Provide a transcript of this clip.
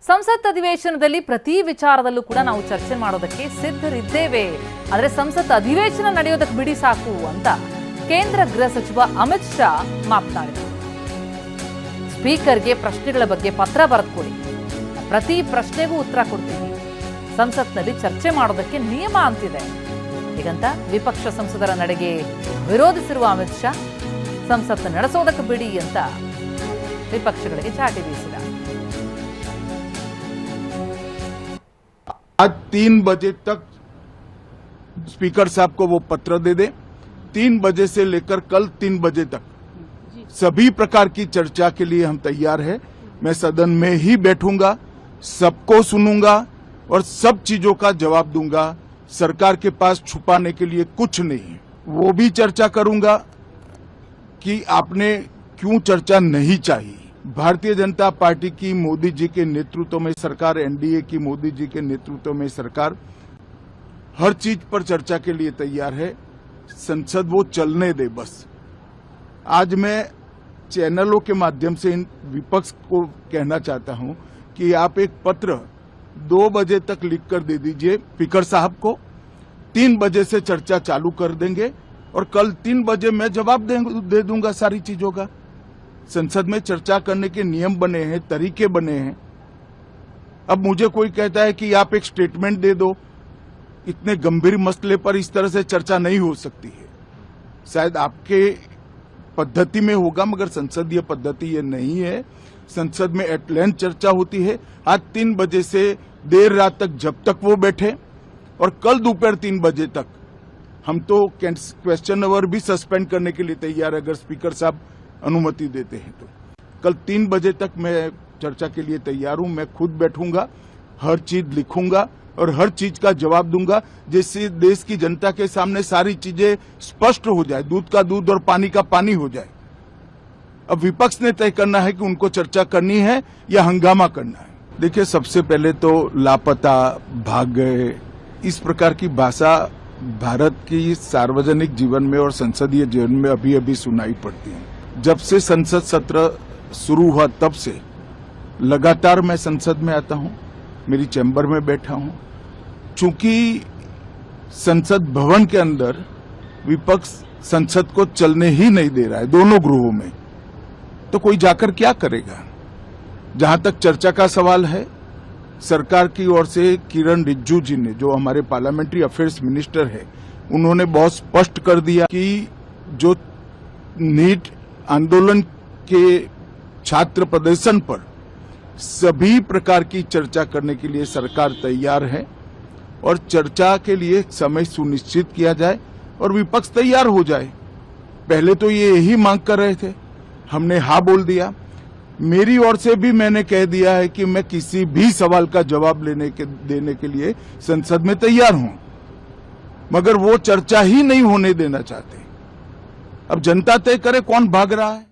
ಸಂಸತ್ ಅಧಿವೇಶನದಲ್ಲಿ ಪ್ರತಿ ವಿಚಾರದಲ್ಲೂ ಕೂಡ ನಾವು ಚರ್ಚೆ ಮಾಡೋದಕ್ಕೆ ಸಿದ್ಧರಿದ್ದೇವೆ. ಆದರೆ ಸಂಸತ್ ಅಧಿವೇಶನ ನಡೆಯೋದಕ್ಕೆ ಬಿಡಿ ಸಾಕು ಅಂತ ಕೇಂದ್ರ ಗೃಹ ಸಚಿವ ಅಮಿತ್ ಶಾ ಮಾತನಾಡಿದರು. ಸ್ಪೀಕರ್ಗೆ ಪ್ರಶ್ನೆಗಳ ಬಗ್ಗೆ ಪತ್ರ ಬರೆದುಕೊಡಿ, ಪ್ರತಿ ಪ್ರಶ್ನೆಗೂ ಉತ್ತರ ಕೊಡ್ತೀವಿ, ಸಂಸತ್ನಲ್ಲಿ ಚರ್ಚೆ ಮಾಡೋದಕ್ಕೆ ನಿಯಮ ಅಂತಿದೆ ಹೀಗಂತ ವಿಪಕ್ಷ ಸಂಸದರ ನಡೆಗೆ ವಿರೋಧಿಸಿರುವ ಅಮಿತ್ ಶಾ ಸಂಸತ್ ನಡೆಸೋದಕ್ಕೆ ಬಿಡಿ ಅಂತ ವಿಪಕ್ಷಗಳಿಗೆ ಚಾಟಿ ಬೀಸಿದ. आज 3 बजे तक स्पीकर साहब को वो पत्र दे दे। 3 बजे से लेकर कल 3 बजे तक सभी प्रकार की चर्चा के लिए हम तैयार हैं। मैं सदन में ही बैठूंगा, सबको सुनूंगा और सब चीजों का जवाब दूंगा। सरकार के पास छुपाने के लिए कुछ नहीं है। वो भी चर्चा करूंगा कि आपने क्यों चर्चा नहीं चाहिए। भारतीय जनता पार्टी की मोदी जी के नेतृत्व में सरकार, एनडीए की मोदी जी के नेतृत्व में सरकार हर चीज पर चर्चा के लिए तैयार है। संसद वो चलने दे बस। आज मैं चैनलों के माध्यम से इन विपक्ष को कहना चाहता हूं कि आप एक पत्र 2 बजे तक लिख कर दे दीजिए स्पीकर साहब को। 3 बजे से चर्चा चालू कर देंगे और कल 3 बजे मैं जवाब दे दूंगा सारी चीजों का। संसद में चर्चा करने के नियम बने हैं, तरीके बने हैं। अब मुझे कोई कहता है कि आप एक स्टेटमेंट दे दो, इतने गंभीर मसले पर इस तरह से चर्चा नहीं हो सकती है। शायद आपके पद्धति में होगा, मगर संसदीय पद्धति ये नहीं है। संसद में एट लेंथ चर्चा होती है। आज 3 बजे से देर रात तक जब तक वो बैठे और कल दोपहर 3 बजे तक हम तो क्वेश्चन आवर भी सस्पेंड करने के लिए तैयार है, अगर स्पीकर साहब अनुमति देते हैं तो। कल 3 बजे तक मैं चर्चा के लिए तैयार हूं। मैं खुद बैठूंगा, हर चीज लिखूंगा और हर चीज का जवाब दूंगा, जिससे देश की जनता के सामने सारी चीजें स्पष्ट हो जाए, दूध का दूध और पानी का पानी हो जाए। अब विपक्ष ने तय करना है कि उनको चर्चा करनी है या हंगामा करना है। देखिए, सबसे पहले तो लापता, भाग गए, इस प्रकार की भाषा भारत की सार्वजनिक जीवन में और संसदीय जीवन में अभी अभी सुनाई पड़ती है। जब से संसद सत्र शुरू हुआ तब से लगातार मैं संसद में आता हूं, मेरी चैम्बर में बैठा हूं। चूंकि संसद भवन के अंदर विपक्ष संसद को चलने ही नहीं दे रहा है, दोनों गृहों में, तो कोई जाकर क्या करेगा। जहां तक चर्चा का सवाल है, सरकार की ओर से किरण रिजिजू जी ने, जो हमारे पार्लियामेंट्री अफेयर्स मिनिस्टर है, उन्होंने बहुत स्पष्ट कर दिया कि जो नीट आंदोलन के छात्र प्रदर्शन पर सभी प्रकार की चर्चा करने के लिए सरकार तैयार है और चर्चा के लिए समय सुनिश्चित किया जाए और विपक्ष तैयार हो जाए। पहले तो ये यही मांग कर रहे थे, हमने हाँ बोल दिया। मेरी ओर से भी मैंने कह दिया है कि मैं किसी भी सवाल का जवाब देने के लिए संसद में तैयार हूं, मगर वो चर्चा ही नहीं होने देना चाहते। अब जनता तय करे कौन भाग रहा है।